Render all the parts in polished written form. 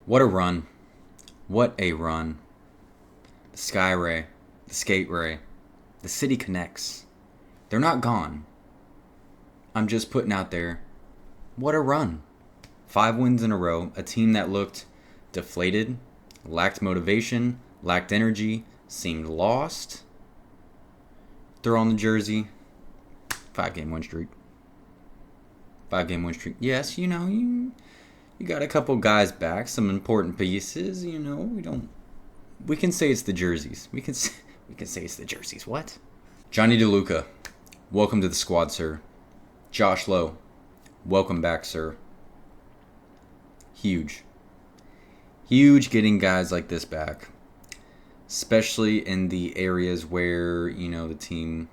What a run. What a run. The Sky Ray, the Skate Ray, the City Connects. They're not gone. I'm just putting out there, what a run. 5 wins in a row, a team that looked deflated, lacked motivation, lacked energy, seemed lost. Throw on the jersey, 5-game win streak. 5-game win streak. Yes, you got a couple guys back, some important pieces. We can say it's the jerseys. We can say it's the jerseys. What? Johnny DeLuca, welcome to the squad, sir. Josh Lowe, welcome back, sir. Huge getting guys like this back, especially in the areas where the team,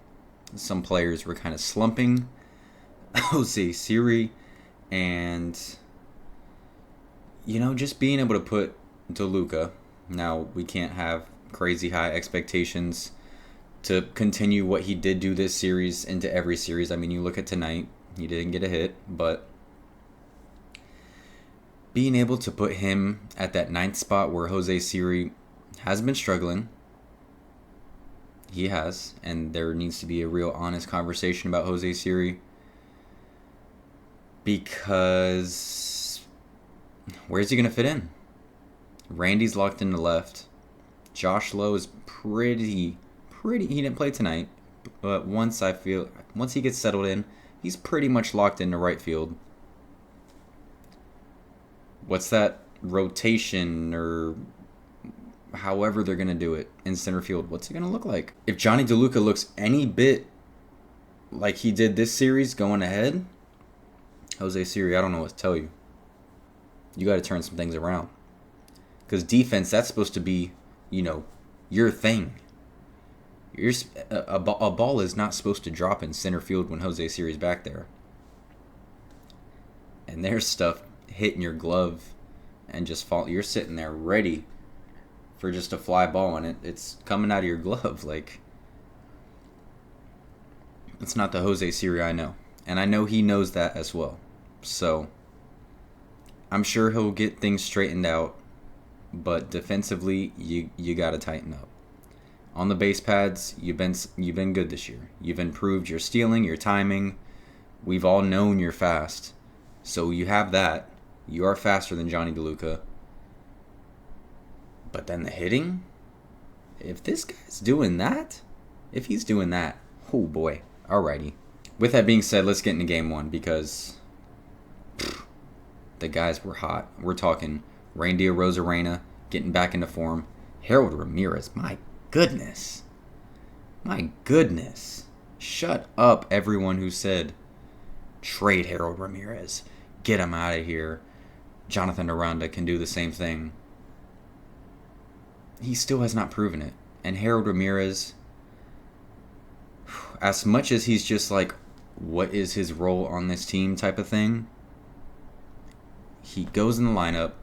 some players were kind of slumping. Jose Siri, and just being able to put DeLuca. Now, we can't have crazy high expectations to continue what he did do this series into every series. I mean, you look at tonight, he didn't get a hit, but being able to put him at that 9th spot where Jose Siri has been struggling, he has, and there needs to be a real honest conversation about Jose Siri, because where's he going to fit in? Randy's locked into left. Josh Lowe is pretty. He didn't play tonight, but once he gets settled in, he's pretty much locked into right field. What's that rotation or however they're going to do it in center field? What's it going to look like? If Johnny DeLuca looks any bit like he did this series going ahead, Jose Siri, I don't know what to tell you. You got to turn some things around. Because defense, that's supposed to be, your thing. A ball is not supposed to drop in center field when Jose Siri's back there. And there's stuff hitting your glove and just fall. You're sitting there ready for just a fly ball, and it's coming out of your glove. Like, it's not the Jose Siri I know. And I know he knows that as well. So I'm sure he'll get things straightened out, but defensively, you got to tighten up. On the base pads, you've been good this year. You've improved your stealing, your timing. We've all known you're fast, so you have that. You are faster than Johnny DeLuca. But then the hitting, if this guy's doing that, oh boy, alrighty. With that being said, let's get into game 1 because the guys were hot. We're talking Randy Arozarena getting back into form. Harold Ramirez, my goodness. Shut up, everyone who said trade Harold Ramirez. Get him out of here. Jonathan Aranda can do the same thing. He still has not proven it. And Harold Ramirez, as much as he's just like, what is his role on this team type of thing, he goes in the lineup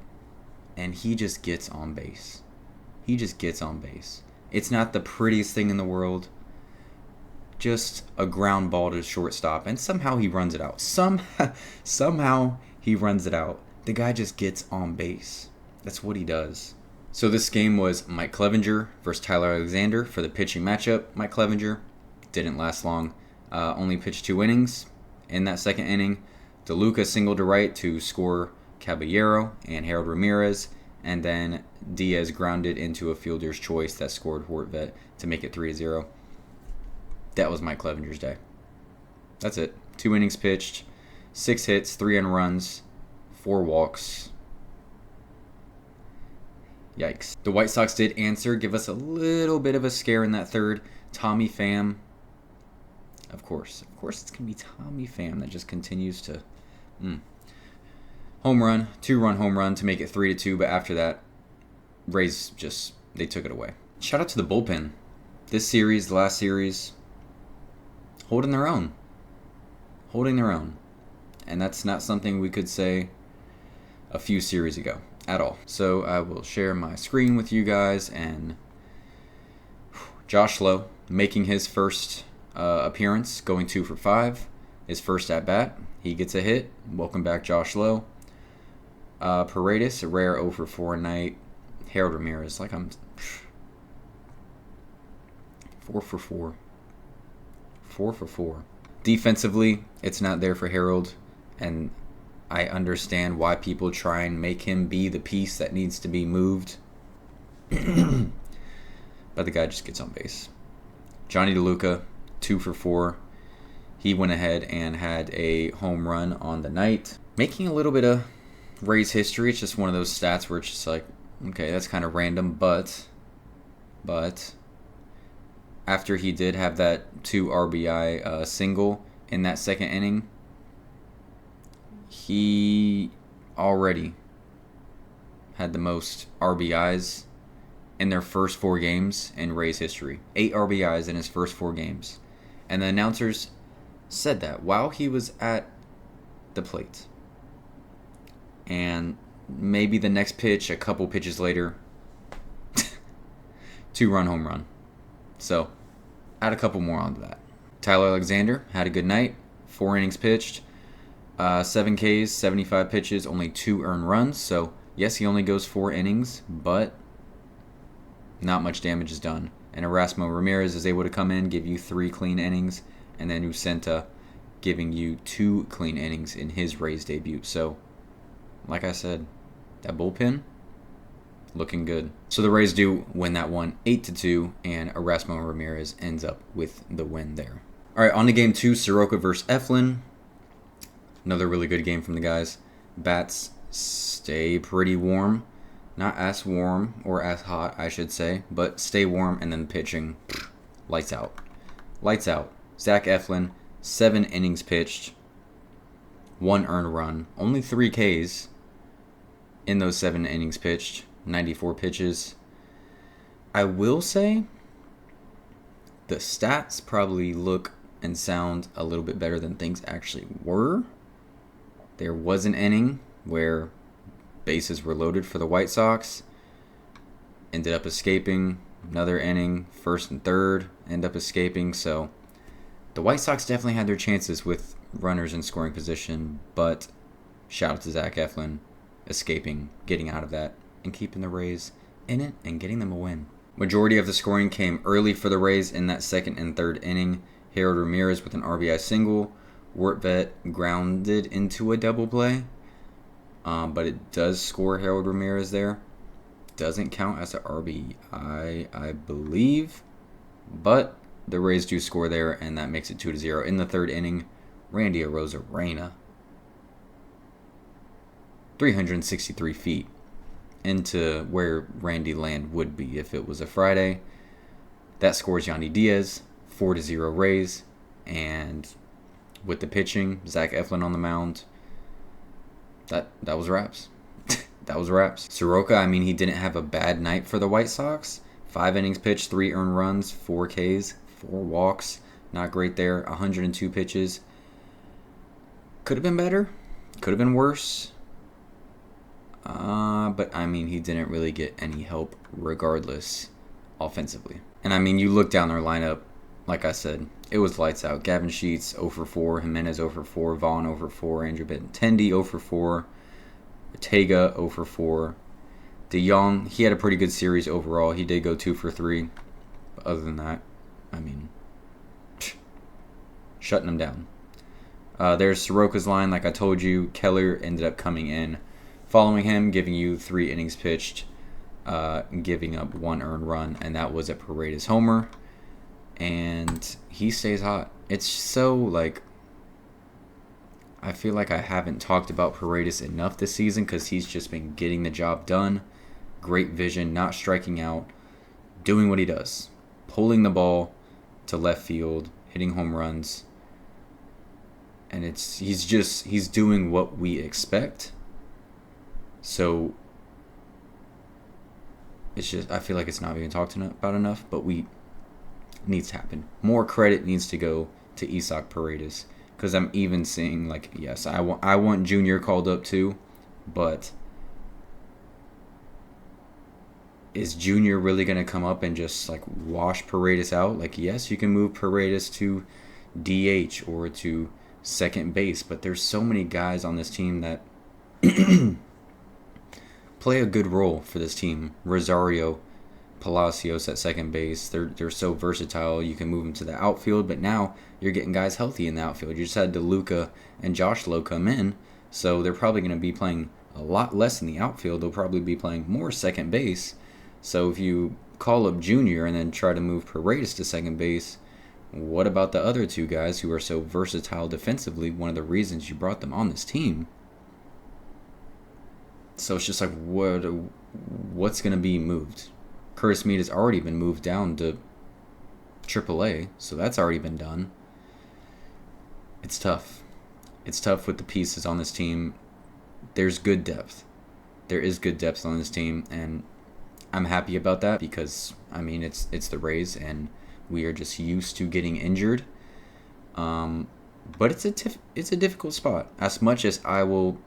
and he just gets on base. It's not the prettiest thing in the world. Just a ground ball to shortstop, and somehow he runs it out. Somehow he runs it out. The guy just gets on base. That's what he does. So this game was Mike Clevenger versus Tyler Alexander for the pitching matchup. Mike Clevenger didn't last long. Only pitched 2 innings. In that second inning, DeLuca singled to right to score Caballero and Harold Ramirez, and then Diaz grounded into a fielder's choice that scored Hortvet to make it 3-0. That was Mike Clevenger's day. That's it. 2 innings pitched, 6 hits, 3 earned runs, 4 walks. Yikes. The White Sox did answer, give us a little bit of a scare in that third. Tommy Pham. Of course it's going to be Tommy Pham that just continues to... Home run, 2-run home run to make it 3-2, but after that, Rays they took it away. Shout out to the bullpen. This series, the last series, holding their own. And that's not something we could say a few series ago at all. So I will share my screen with you guys, and Josh Lowe making his first appearance, going 2 for 5. His first at bat, he gets a hit. Welcome back, Josh Lowe. Paredes, a rare 0 for 4 night. Harold Ramirez, like I'm 4 for 4. 4 for 4. Defensively, it's not there for Harold, and I understand why people try and make him be the piece that needs to be moved. But the guy just gets on base. Johnny DeLuca, 2 for 4. He went ahead and had a home run on the night, making a little bit of Rays history. It's just one of those stats where it's just like, okay, that's kind of random, but after he did have that 2 RBI single in that second inning, he already had the most RBIs in their first 4 games in Rays history. 8 RBIs in his first 4 games. And the announcers said that while he was at the plate. And maybe the next pitch, a couple pitches later, 2-run home run. So, add a couple more onto that. Tyler Alexander had a good night. 4 innings pitched. 7 Ks, 75 pitches, only 2 earned runs. So, yes, he only goes 4 innings, but not much damage is done. And Erasmo Ramirez is able to come in, give you 3 clean innings, and then Ucenta giving you 2 clean innings in his Rays debut. So, like I said, that bullpen looking good. So the Rays do win that one 8-2, and Erasmo Ramirez ends up with the win there. All right, on to game 2, Soroka versus Eflin. Another really good game from the guys. Bats stay pretty warm. Not as warm or as hot, I should say, but stay warm, and then pitching, lights out. Lights out. Zach Eflin, 7 innings pitched, 1 earned run, only 3 Ks in those 7 innings pitched, 94 pitches. I will say the stats probably look and sound a little bit better than things actually were. There was an inning where bases were loaded for the White Sox, ended up escaping. Another inning, first and third, end up escaping. So the White Sox definitely had their chances with runners in scoring position, but shout out to Zach Eflin escaping, getting out of that, and keeping the Rays in it and getting them a win. Majority of the scoring came early for the Rays in that second and third inning. Harold Ramirez with an RBI single. Wortvet grounded into a double play, but it does score Harold Ramirez there. Doesn't count as an RBI, I believe, but the Rays do score there, and that makes it 2-0. In the third inning, Randy Arozarena, 363 feet into where Randy Land would be if it was a Friday. That scores Yandy Diaz, 4-0 Rays, and with the pitching, Zach Eflin on the mound, that was wraps. That was wraps. Soroka, I mean, he didn't have a bad night for the White Sox. 5 innings pitched, 3 earned runs, 4 Ks, 4 walks. Not great there. 102 pitches. Could have been better. Could have been worse. But, I mean, he didn't really get any help regardless offensively. And, I mean, you look down their lineup, like I said, it was lights out. Gavin Sheets, 0 for 4. Jimenez, 0 for 4. Vaughn, 0 for 4. Andrew Benintendi, 0 for 4. Ortega, 0 for 4. DeYoung, he had a pretty good series overall. He did go 2 for 3. But other than that, I mean, shutting them down. There's Soroka's line. Like I told you, Keller ended up coming in, following him, giving you 3 innings pitched, giving up 1 earned run, and that was a Paredes homer. And he stays hot. It's so, like, I feel like I haven't talked about Paredes enough this season because he's just been getting the job done. Great vision, not striking out, doing what he does. Pulling the ball to left field, hitting home runs. And he's doing what we expect. So it's just, I feel like it's not being talked about enough, but needs to happen. More credit needs to go to Isaac Paredes. Because I'm even seeing, like, yes, I want Junior called up too, but is Junior really going to come up and just, like, wash Paredes out? Like, yes, you can move Paredes to DH or to second base, but there's so many guys on this team that play a good role for this team. Rosario, Palacios at second base. They're so versatile. You can move them to the outfield, but now you're getting guys healthy in the outfield. You just had DeLuca and Josh Lowe come in, so they're probably going to be playing a lot less in the outfield. They'll probably be playing more second base. So if you call up Junior and then try to move Paredes to second base, what about the other two guys who are so versatile defensively? One of the reasons you brought them on this team. So it's just like, what's going to be moved? Curtis Meade has already been moved down to AAA, so that's already been done. It's tough. It's tough with the pieces on this team. There's good depth. There is good depth on this team, and I'm happy about that because, I mean, it's the Rays, and we are just used to getting injured. But it's a difficult spot. As much as I will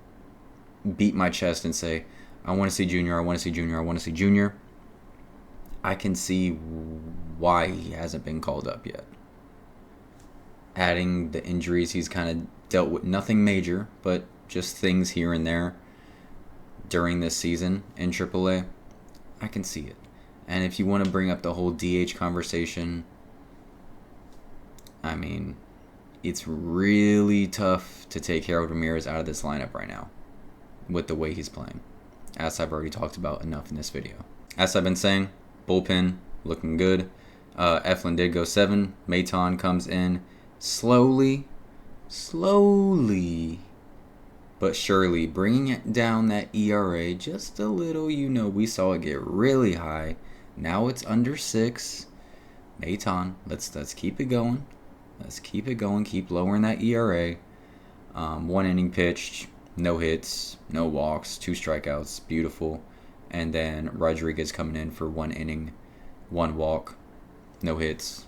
beat my chest and say, I want to see Junior, I want to see Junior, I want to see Junior, I can see why he hasn't been called up yet. Adding the injuries he's kind of dealt with, nothing major, but just things here and there during this season in AAA, I can see it. And if you want to bring up the whole DH conversation, I mean, it's really tough to take Harold Ramirez out of this lineup right now with the way he's playing, as I've already talked about enough in this video. As I've been saying, bullpen looking good. Eflin did go 7. Maton comes in slowly, but surely, bringing it down that ERA just a little. You know, we saw it get really high. Now it's under 6. Maton, let's keep it going. Let's keep it going. Keep lowering that ERA. 1 inning pitched, no hits, no walks, 2 strikeouts, beautiful. And then Rodriguez coming in for 1 inning, 1 walk, no hits,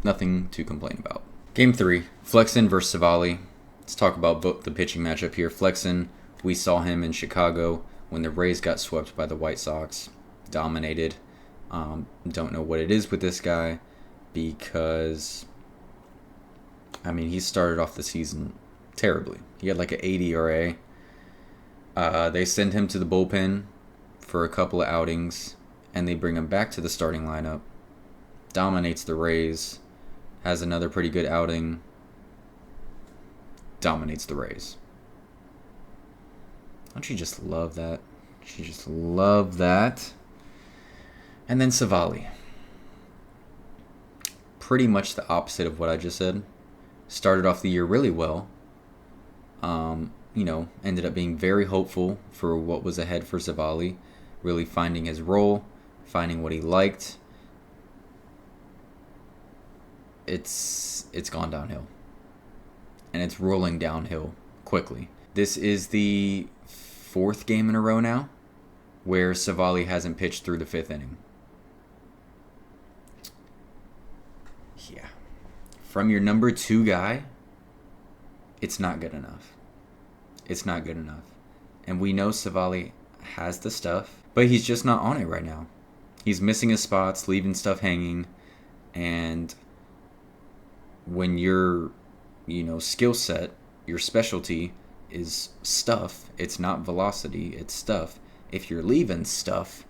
nothing to complain about. Game 3, Flexen versus Savali. Let's talk about the pitching matchup here. Flexen, we saw him in Chicago when the Rays got swept by the White Sox. Dominated. Don't know what it is with this guy because, I mean, he started off the season terribly. He had like an 80 ERA. They send him to the bullpen for a couple of outings, and they bring him back to the starting lineup. Dominates the Rays. Has another pretty good outing. Dominates the Rays. Don't you just love that? You just love that. And then Savali. Pretty much the opposite of what I just said. Started off the year really well. Ended up being very hopeful for what was ahead for Savali. Really finding his role, finding what he liked. It's gone downhill. And it's rolling downhill quickly. This is the 4th game in a row now where Savali hasn't pitched through the 5th inning. Yeah. From your number 2 guy, it's not good enough. It's not good enough. And we know Savali has the stuff, but he's just not on it right now. He's missing his spots, leaving stuff hanging, and when your skill set, your specialty is stuff, it's not velocity, it's stuff. If you're leaving stuff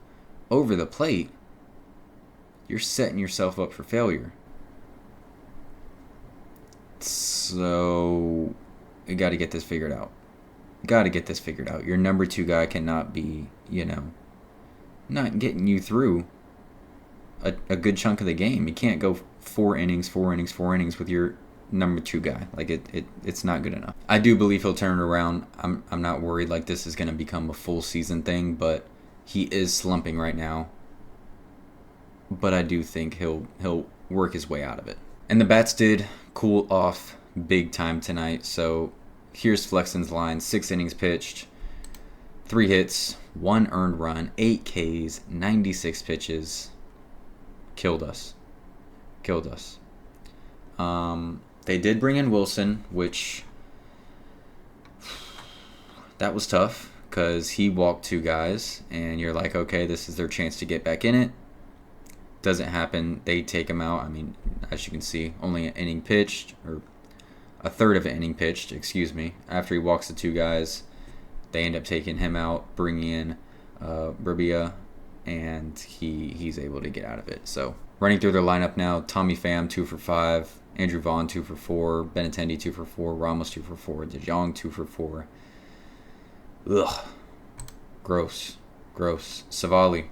over the plate, you're setting yourself up for failure. So you got to get this figured out. Your number 2 guy cannot be, not getting you through a good chunk of the game. You can't go 4 innings with your number 2 guy. Like it's not good enough. I do believe he'll turn it around. I'm not worried like this is going to become a full season thing, but he is slumping right now. But I do think he'll work his way out of it. And the bats did cool off big time tonight. So here's Flexen's line: 6 innings pitched, 3 hits, 1 earned run, 8 Ks, 96 pitches. Killed us. They did bring in Wilson, which that was tough because he walked 2 guys, and you're like, okay, this is their chance to get back in it. Doesn't happen. They take him out. I mean, as you can see, only an inning pitched, or a third of an inning pitched, after he walks the 2 guys. They end up taking him out, bringing in Berbia, and he's able to get out of it. So running through their lineup now: Tommy Pham 2 for 5, Andrew Vaughn 2 for 4, Benintendi 2 for 4, Ramos 2 for 4, De Jong 2 for 4. Ugh, gross. Savali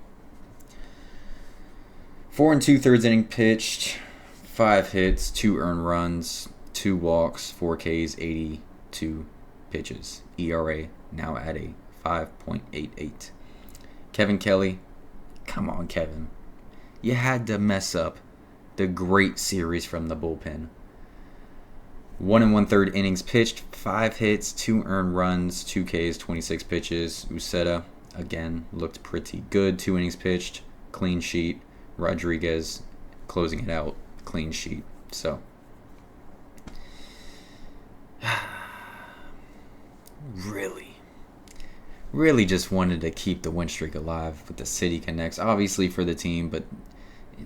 4 2/3 inning pitched, 5 hits, 2 earned runs, 2 walks, 4 Ks, 82 pitches. ERA now at a 5.88. Kevin Kelly, come on, Kevin. You had to mess up the great series from the bullpen. 1 1/3 innings pitched, 5 hits, 2 earned runs, 2 Ks, 26 pitches. Uceta, again, looked pretty good. 2 innings pitched, clean sheet. Rodriguez closing it out, clean sheet. So, really just wanted to keep the win streak alive with the City Connects. Obviously for the team, but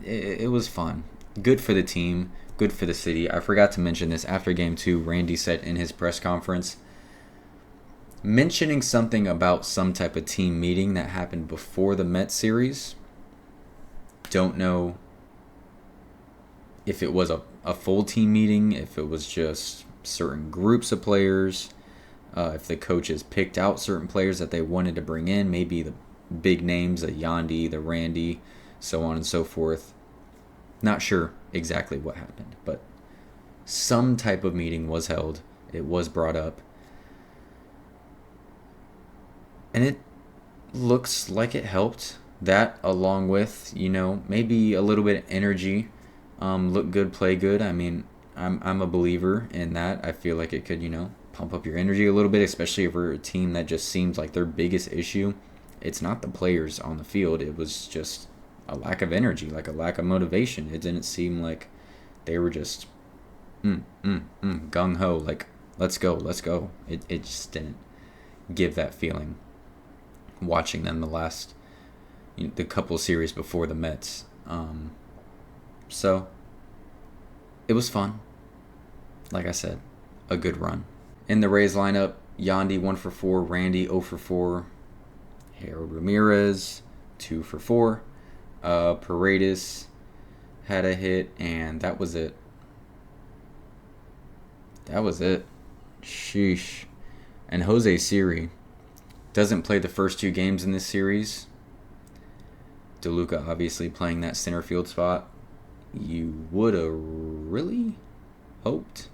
it was fun. Good for the team, good for the city. I forgot to mention this after Game 2. Randy said in his press conference, mentioning something about some type of team meeting that happened before the Mets series. Don't know if it was a full team meeting, if it was just certain groups of players, if the coaches picked out certain players that they wanted to bring in, maybe the big names, the Yandy, the Randy, so on and so forth. Not sure exactly what happened, but some type of meeting was held. It was brought up. And it looks like it helped. That, along with, maybe a little bit of energy, look good, play good. I mean, I'm a believer in that. I feel like it could, pump up your energy a little bit, especially for a team that just seems like their biggest issue. It's not the players on the field. It was just a lack of energy, like a lack of motivation. It didn't seem like they were just gung-ho, like, let's go. It just didn't give that feeling watching them the couple series before the Mets. So it was fun. Like I said, a good run. In the Rays lineup, Yandy 1 for 4, Randy 0 for 4, Harold Ramirez 2 for 4, Paredes had a hit, and that was it. Sheesh. And Jose Siri doesn't play the first 2 games in this series. DeLuca obviously playing that center field spot. You would have really hoped,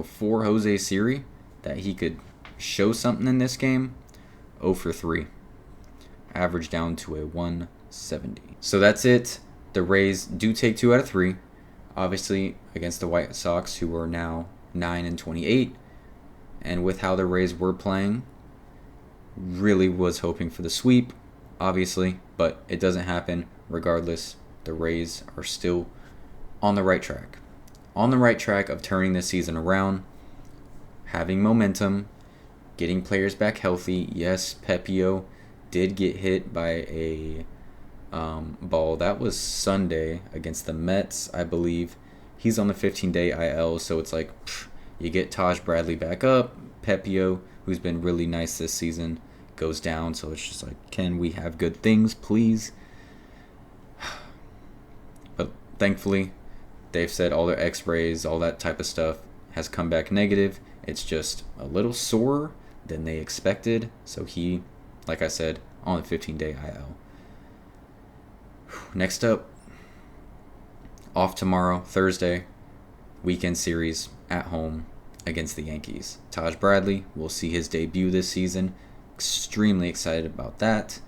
for Jose Siri, that he could show something in this game. 0 for 3. Average down to a 170. So that's it. The Rays do take 2 out of 3. Obviously against the White Sox, who are now 9-28. And with how the Rays were playing, really was hoping for the sweep, obviously, but it doesn't happen. Regardless, the Rays are still on the right track. On the right track of turning this season around, having momentum, getting players back healthy. Yes, Pepio did get hit by a ball. That was Sunday against the Mets, I believe. He's on the 15-day IL, so it's like you get Taj Bradley back up. Pepio, who's been really nice this season, goes down. So it's just like, can we have good things, please? But thankfully, they've said all their x-rays, all that type of stuff has come back negative. It's just a little sorer than they expected. So he, like I said, on the 15-day IL. Next up, off tomorrow, Thursday, weekend series at home against the Yankees. Taj Bradley will see his debut this season. Extremely excited about that.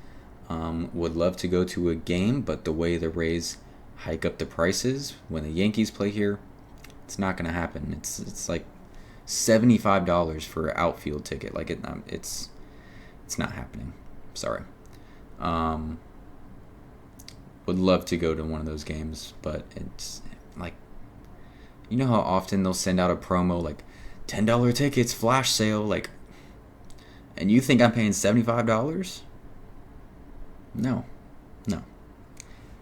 Would love to go to a game, but the way the Rays hike up the prices when the Yankees play here, it's not going to happen. It's like $75 for an outfield ticket. Like it's not happening. Sorry. Would love to go to one of those games, but it's like, you know how often they'll send out a promo like $10 tickets, flash sale, like, and you think I'm paying $75? No.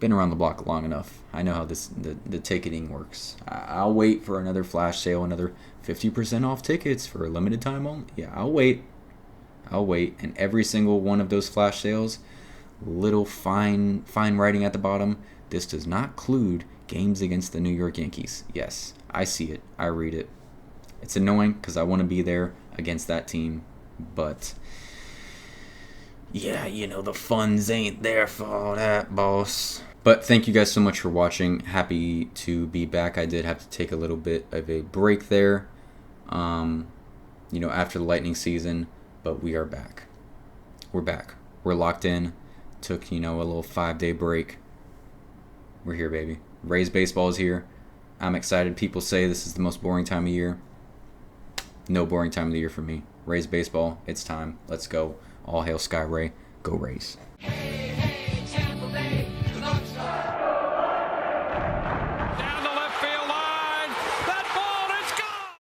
Been around the block long enough. I know how the ticketing works. I'll wait for another flash sale, another 50% off tickets for a limited time only. Yeah, I'll wait. I'll wait. And every single one of those flash sales, little fine writing at the bottom. This does not include games against the New York Yankees. Yes, I see it. I read it. It's annoying because I want to be there against that team. But, yeah, the funds ain't there for all that, boss. But thank you guys so much for watching. Happy to be back. I did have to take a little bit of a break there, after the Lightning season. But we are back. We're back. We're locked in. Took, a little 5-day break. We're here, baby. Rays baseball is here. I'm excited. People say this is the most boring time of year. No boring time of the year for me. Rays baseball, it's time. Let's go. All hail Sky Ray. Go Rays.